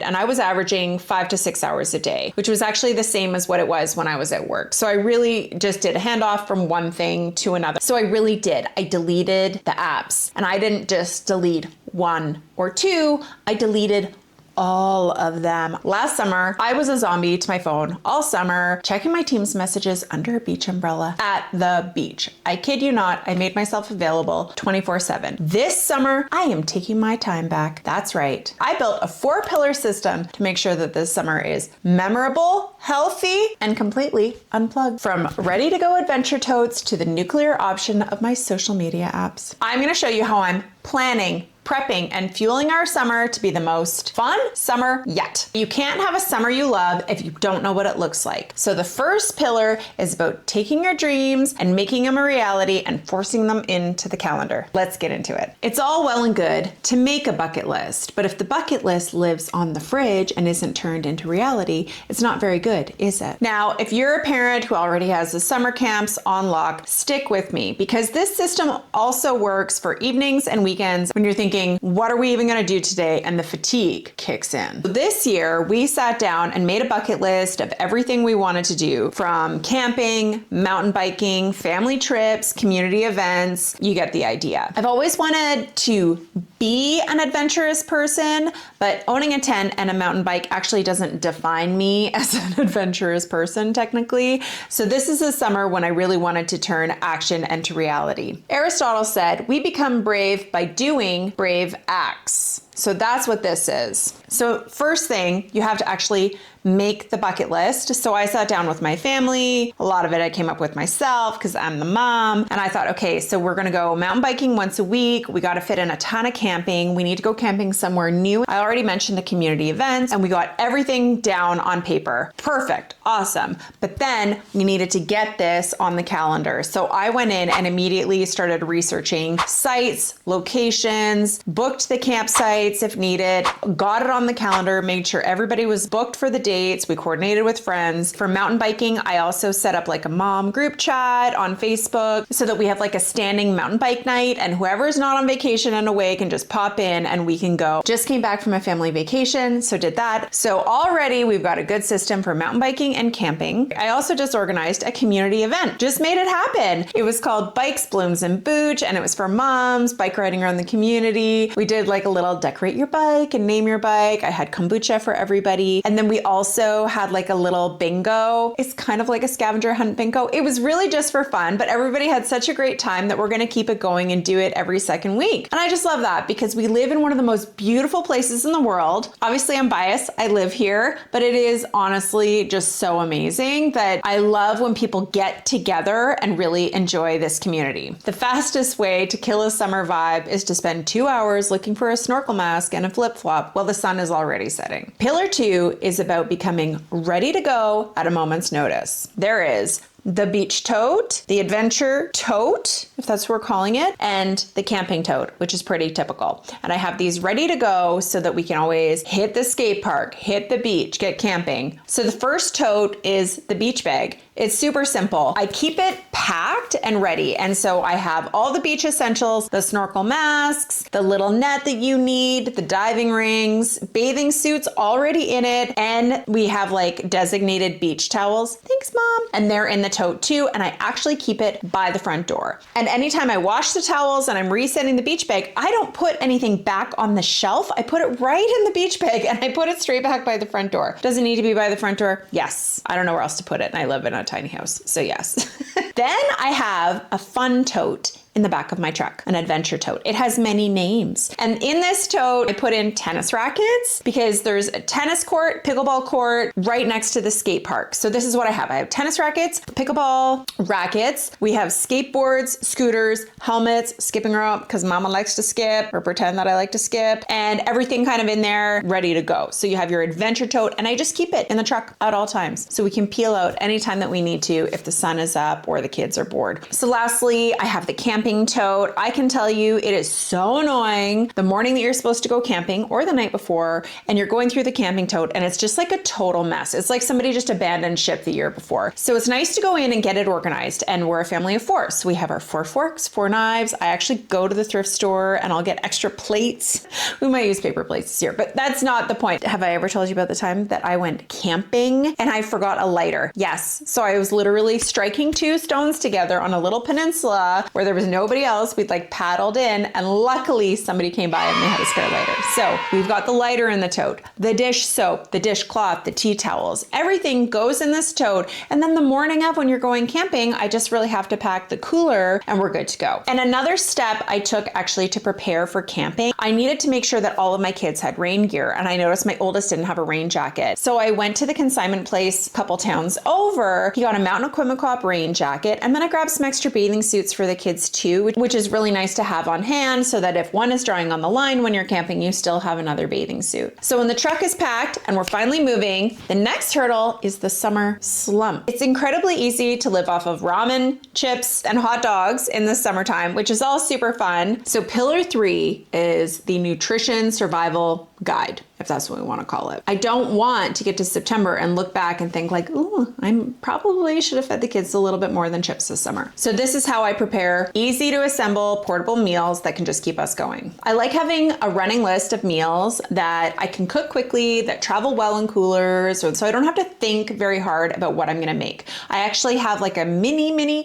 And I was averaging 5 to 6 hours a day, which was actually the same as what it was when I was at work. So I really just did a handoff from one thing to another. So I really did. I deleted the apps, and I didn't just delete one or two, I deleted all of them. Last summer, I was a zombie to my phone all summer, checking my team's messages under a beach umbrella at the beach. I kid you not, I made myself available 24/7. This summer, I am taking my time back. That's right. I built a 4-pillar system to make sure that this summer is memorable, healthy, and completely unplugged. From ready to go adventure totes to the nuclear option of my social media apps. I'm gonna show you how I'm planning, prepping, and fueling our summer to be the most fun summer yet. You can't have a summer you love if you don't know what it looks like. So the first pillar is about taking your dreams and making them a reality and forcing them into the calendar. Let's get into it. It's all well and good to make a bucket list, but if the bucket list lives on the fridge and isn't turned into reality, it's not very good, is it? Now, if you're a parent who already has the summer camps on lock, stick with me, because this system also works for evenings and weekends when you're thinking, what are we even going to do today? And the fatigue kicks in. This year, we sat down and made a bucket list of everything we wanted to do, from camping, mountain biking, family trips, community events. You get the idea. I've always wanted to be an adventurous person, but owning a tent and a mountain bike actually doesn't define me as an adventurous person technically. So this is a summer when I really wanted to turn action into reality. Aristotle said, we become brave by doing brave acts. So that's what this is. So first thing, you have to actually make the bucket list. So I sat down with my family. A lot of it I came up with myself because I'm the mom. And I thought, okay, so we're gonna go mountain biking once a week. We gotta fit in a ton of camping. We need to go camping somewhere new. I already mentioned the community events, and we got everything down on paper. Perfect, awesome. But then we needed to get this on the calendar. So I went in and immediately started researching sites, locations, booked the campsites if needed, got it on the calendar, made sure everybody was booked for the dates. We coordinated with friends. For mountain biking, I also set up like a mom group chat on Facebook so that we have like a standing mountain bike night, and whoever's not on vacation and away can just pop in and we can go. Just came back from a family vacation, so did that. So already we've got a good system for mountain biking and camping. I also just organized a community event. Just made it happen. It was called Bikes, Blooms, and Booch, and it was for moms, bike riding around the community. We did like a little decorate your bike and name your bike. I had kombucha for everybody. And then we also had like a little bingo. It's kind of like a scavenger hunt bingo. It was really just for fun, but everybody had such a great time that we're going to keep it going and do it every second week. And I just love that because we live in one of the most beautiful places in the world. Obviously, I'm biased. I live here, but it is honestly just so amazing that I love when people get together and really enjoy this community. The fastest way to kill a summer vibe is to spend 2 hours looking for a snorkel mask and a flip-flop while the sun is already setting. Pillar 2 is about becoming ready to go at a moment's notice. There is the beach tote, the adventure tote, if that's what we're calling it, and the camping tote, which is pretty typical. And I have these ready to go so that we can always hit the skate park, hit the beach, get camping. So the first tote is the beach bag. It's super simple. I keep it packed and ready. And so I have all the beach essentials, the snorkel masks, the little net that you need, the diving rings, bathing suits already in it. And we have like designated beach towels. Thanks, Mom. And they're in the tote too. And I actually keep it by the front door. And anytime I wash the towels and I'm resetting the beach bag, I don't put anything back on the shelf. I put it right in the beach bag and I put it straight back by the front door. Does it need to be by the front door? Yes. I don't know where else to put it. And I live in a tiny house, so yes. Then I have a fun tote in the back of my truck, an adventure tote. It has many names. And in this tote, I put in tennis rackets because there's a tennis court, pickleball court right next to the skate park. So this is what I have. I have tennis rackets, pickleball rackets. We have skateboards, scooters, helmets, skipping rope because Mama likes to skip or pretend that I like to skip, and everything kind of in there ready to go. So you have your adventure tote, and I just keep it in the truck at all times so we can peel out anytime that we need to if the sun is up or the kids are bored. So lastly, I have the camping Camping Tote. I can tell you it is so annoying the morning that you're supposed to go camping or the night before, and you're going through the Camping Tote and it's just like a total mess. It's like somebody just abandoned ship the year before. So it's nice to go in and get it organized. And we're a family of four. So we have our 4 forks, 4 knives. I actually go to the thrift store and I'll get extra plates. We might use paper plates this year, but that's not the point. Have I ever told you about the time that I went camping and I forgot a lighter? Yes. So I was literally striking 2 stones together on a little peninsula where there was nobody else. We'd like paddled in, and luckily somebody came by and they had a spare lighter. So we've got the lighter in the tote, the dish soap, the dishcloth, the tea towels, everything goes in this tote. And then the morning of when you're going camping, I just really have to pack the cooler and we're good to go. And another step I took actually to prepare for camping, I needed to make sure that all of my kids had rain gear. And I noticed my oldest didn't have a rain jacket. So I went to the consignment place a couple towns over. He got a Mountain Equipment Co-op rain jacket. And then I grabbed some extra bathing suits for the kids too, which is really nice to have on hand so that if one is drying on the line when you're camping, you still have another bathing suit. So when the truck is packed and we're finally moving, the next hurdle is the summer slump. It's incredibly easy to live off of ramen, chips, and hot dogs in the summertime, which is all super fun. So pillar 3 is the nutrition survival guide, if that's what we want to call it. I don't want to get to September and look back and think like, ooh, I probably should have fed the kids a little bit more than chips this summer. So this is how I prepare easy to assemble portable meals that can just keep us going. I like having a running list of meals that I can cook quickly, that travel well in coolers, so I don't have to think very hard about what I'm going to make. I actually have like a mini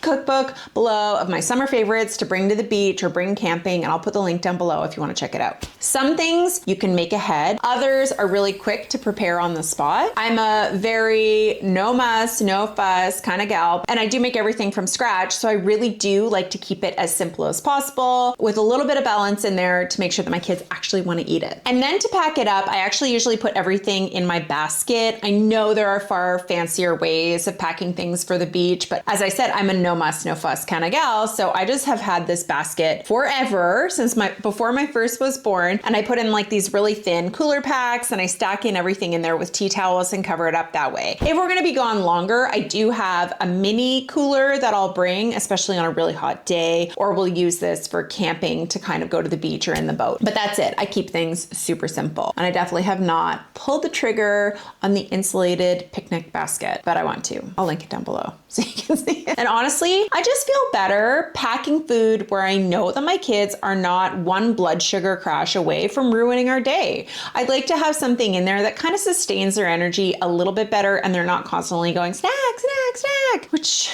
cookbook below of my summer favorites to bring to the beach or bring camping, and I'll put the link down below if you want to check it out. Some things you can make ahead. Others are really quick to prepare on the spot. I'm a very no muss, no fuss kind of gal, and I do make everything from scratch. So I really do like to keep it as simple as possible with a little bit of balance in there to make sure that my kids actually want to eat it. And then to pack it up, I actually usually put everything in my basket. I know there are far fancier ways of packing things for the beach, but as I said, I'm a no muss, no fuss kind of gal. So I just have had this basket forever since before my first was born. And I put in like these really thin cooler packs and I stack in everything in there with tea towels and cover it up that way. If we're going to be gone longer, I do have a mini cooler that I'll bring, especially on a really hot day, or we'll use this for camping to kind of go to the beach or in the boat. But that's it. I keep things super simple. And I definitely have not pulled the trigger on the insulated picnic basket, but I want to. I'll link it down below so you can see it. And honestly, I just feel better packing food where I know that my kids are not one blood sugar crash away from ruining our day. I'd like to have something in there that kind of sustains their energy a little bit better and they're not constantly going snack, snack, snack, which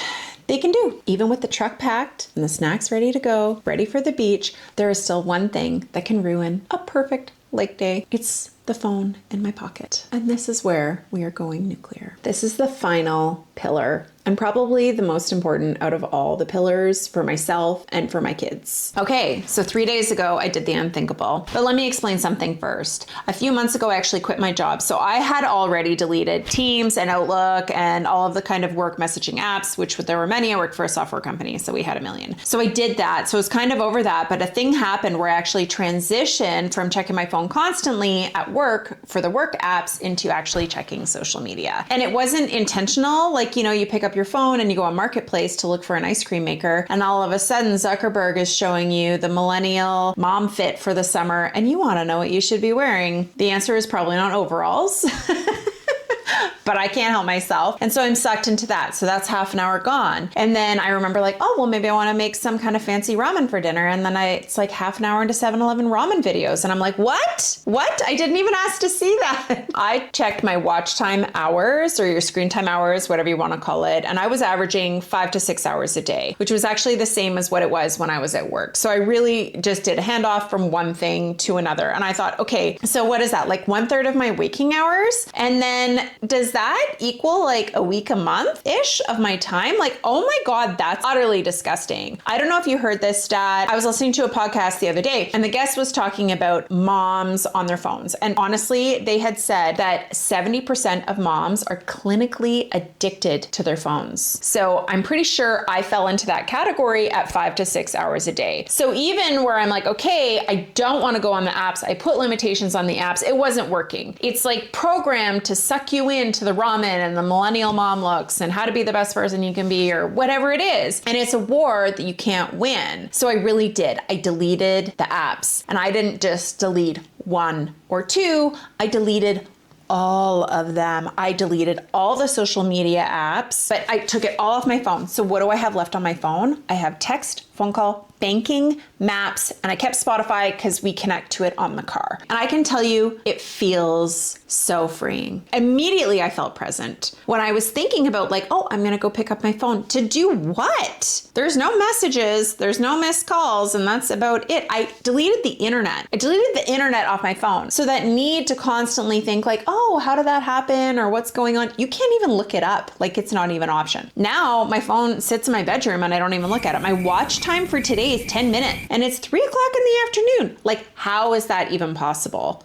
they can do. Even with the truck packed and the snacks ready to go, ready for the beach, there is still one thing that can ruin a perfect lake day. It's the phone in my pocket. And this is where we are going nuclear. This is the final pillar and probably the most important out of all the pillars for myself and for my kids. Okay, so 3 days ago, I did the unthinkable, but let me explain something first. A few months ago, I actually quit my job. So I had already deleted Teams and Outlook and all of the kind of work messaging apps, which there were many. I worked for a software company, so we had a million. So I did that. So it was kind of over that, but a thing happened where I actually transitioned from checking my phone constantly at work for the work apps into actually checking social media. And it wasn't intentional. Like, you pick up your phone and you go on Marketplace to look for an ice cream maker, and all of a sudden Zuckerberg is showing you the millennial mom fit for the summer, and you want to know what you should be wearing. The answer is probably not overalls. But I can't help myself. And so I'm sucked into that. So that's half an hour gone. And then I remember like, oh, well, maybe I want to make some kind of fancy ramen for dinner. And then it's like half an hour into 7-Eleven ramen videos. And I'm like, what? I didn't even ask to see that. I checked my watch time hours or your screen time hours, whatever you want to call it. And I was averaging 5 to 6 hours a day, which was actually the same as what it was when I was at work. So I really just did a handoff from one thing to another. And I thought, okay, so what is that? Like 1/3 of my waking hours? And then does that equal like a week a month-ish of my time? Like, oh my God, that's utterly disgusting. I don't know if you heard this stat. I was listening to a podcast the other day and the guest was talking about moms on their phones. And honestly, they had said that 70% of moms are clinically addicted to their phones. So I'm pretty sure I fell into that category at 5 to 6 hours a day. So even where I'm like, okay, I don't want to go on the apps, I put limitations on the apps, it wasn't working. It's like programmed to suck you into to the ramen and the millennial mom looks and how to be the best person you can be or whatever it is. And it's a war that you can't win. So I really did. I deleted the apps, and I didn't just delete one or two. I deleted all of them. I deleted all the social media apps, but I took it all off my phone. So what do I have left on my phone? I have text, phone call, banking, maps, and I kept Spotify because we connect to it on the car. And I can tell you, it feels so freeing. Immediately I felt present. When I was thinking about like, oh, I'm gonna go pick up my phone. To do what? There's no messages, there's no missed calls, and that's about it. I deleted the internet. I deleted the internet off my phone. So that need to constantly think like, oh, how did that happen? Or what's going on? You can't even look it up. Like it's not even an option. Now my phone sits in my bedroom and I don't even look at it. My watch time for today is 10 minutes and it's 3 o'clock in the afternoon. Like, how is that even possible?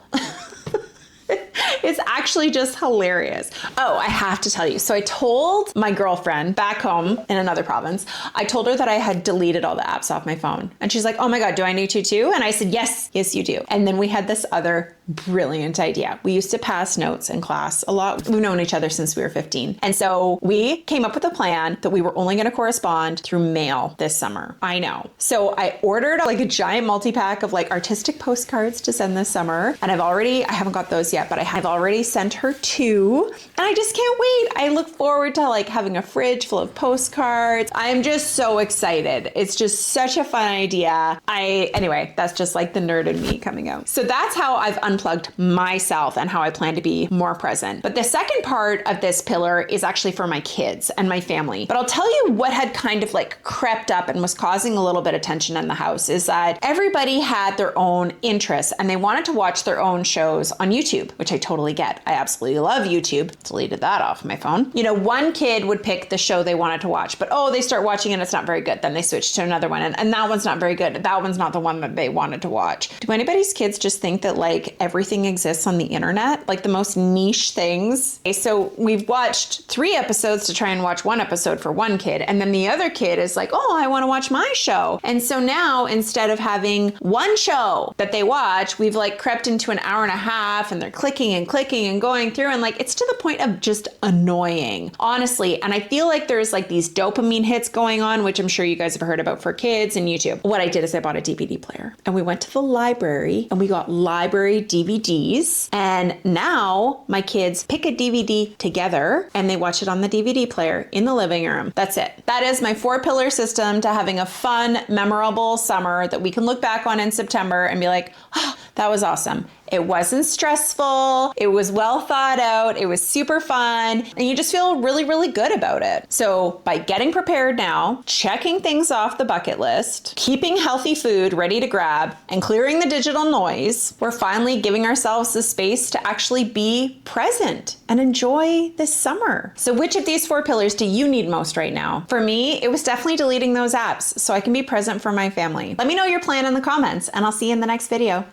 It's actually just hilarious. Oh, I have to tell you. So I told my girlfriend back home in another province, I told her that I had deleted all the apps off my phone. And she's like, oh my God, do I need to too? And I said, yes, you do. And then we had this other brilliant idea. We used to pass notes in class a lot. We've known each other since we were 15. And so we came up with a plan that we were only going to correspond through mail this summer. I know. So I ordered like a giant multi-pack of like artistic postcards to send this summer. And I haven't got those yet, but I have already sent her 2. And I just can't wait. I look forward to like having a fridge full of postcards. I'm just so excited. It's just such a fun idea. Anyway, that's just like the nerd in me coming out. So that's how I've unplugged myself and how I plan to be more present. But the second part of this pillar is actually for my kids and my family. But I'll tell you what had kind of like crept up and was causing a little bit of tension in the house is that everybody had their own interests and they wanted to watch their own shows on YouTube, which I totally get. I absolutely love YouTube. Deleted that off my phone. You know, one kid would pick the show they wanted to watch, but they start watching and it's not very good. Then they switch to another one and that one's not very good. That one's not the one that they wanted to watch. Do anybody's kids just think that like everything exists on the internet? Like the most niche things? Okay, so we've watched 3 episodes to try and watch 1 episode for one kid. And then the other kid is like, oh, I want to watch my show. And so now instead of having one show that they watch, we've like crept into an hour and a half and they're clicking and going through and like it's to the point of just annoying, honestly. And I feel like there's like these dopamine hits going on, which I'm sure you guys have heard about for kids and YouTube. What I did is I bought a DVD player and we went to the library and we got library DVDs. And now my kids pick a DVD together and they watch it on the DVD player in the living room. That's it. That is my 4-pillar system to having a fun, memorable summer that we can look back on in September and be like, oh, that was awesome. It wasn't stressful. It was well thought out. It was super fun. And you just feel really, really good about it. So by getting prepared now, checking things off the bucket list, keeping healthy food ready to grab, and clearing the digital noise, we're finally giving ourselves the space to actually be present and enjoy this summer. So which of these 4 pillars do you need most right now? For me, it was definitely deleting those apps so I can be present for my family. Let me know your plan in the comments and I'll see you in the next video.